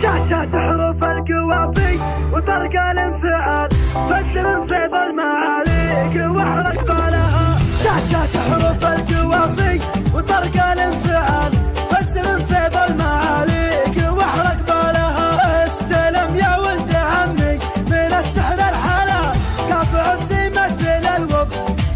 شاشة حروف القوافي وطرق الانفعال فسر فيض المعاليق واحرق بالها. شاشة حروف القوافي وطرق الانفعال فسر فيض المعاليق واحرق بالها. استلم يا ولد عمي من السحر الحلال كافع الزي مثل الوب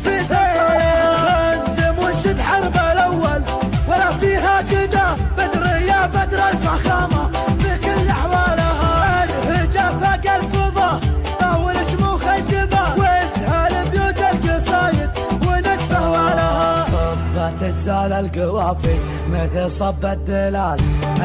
في سحرها. انت منشد حرب الاول ولا فيها جدا بدر يا بدر الفخامة في كل احوالها. الهجا فاق الفضة طاول شموخ الجبال واسهل بيوت القصايد ونسفه ولها. صبت اجزال القوافي مثل صب الدلال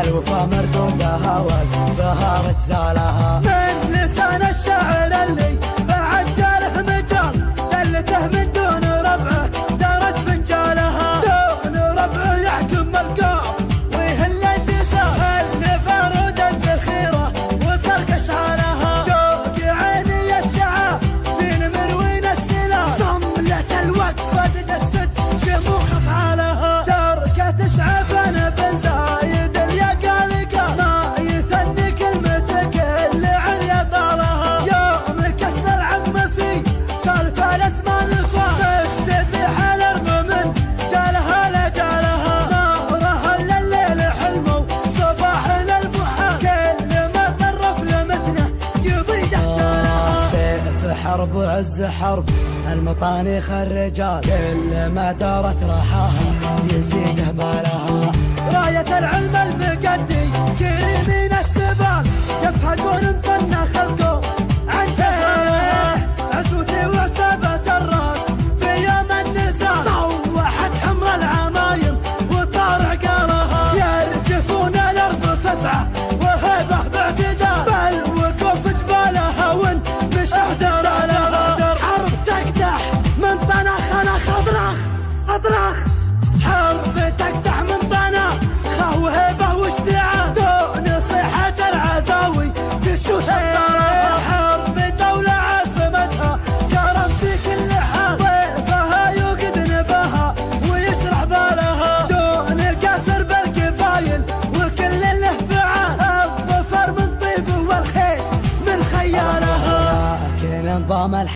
الوفا مردودها والبهار اجزالها. من لسان الشاعر اللي بعد جاله مجال دلته من دون ربعه دارت فنجالها. دون ربعه يحكم القاف ويهل الجسال النفارود الذخيره وترك اشعالها. شوق عيني الشعاب في نمر وين السلال صملة الوقت فدد السد شموخ افعالها. تركة اشعافنا بن زايد اليقالقه ما يثني كلمتك اللي عليا طالها. يوم كسر العظم في سالف الاسماء الفا تستذبح الارض من جالها لجالها. نارها الليل حلمه صباحنا الفحى كل ما طرف لمتنه يضي دهشانها. سيف حرب وعز حرب المطانيخ الرجال كل ما دارت رحاها يزيد بالها. راية العلم المقدي كريمين السبال يفهقون مطنى خلقه عن جهله. عزوتي وثبت الراس في يوم النزال طوحت حمر العمايم وطار عقالها. يرجفون الارض فزعه وهبه باعتدال بل وقوف جبالها ون مش احزالها. حرب تقدح من طنخ اطرخ حرب تقدح من طنخ وهبه واشتعال دون صيحة العزاوي تشوش الطرف. حرب دولة عزمتها كرم في كل حال ضيفها يوقد نباها ويسرح بالها. دون القصر بالقبايل وكل له فعال الظفر من طيبه والخيل من خيالها. لكن انضام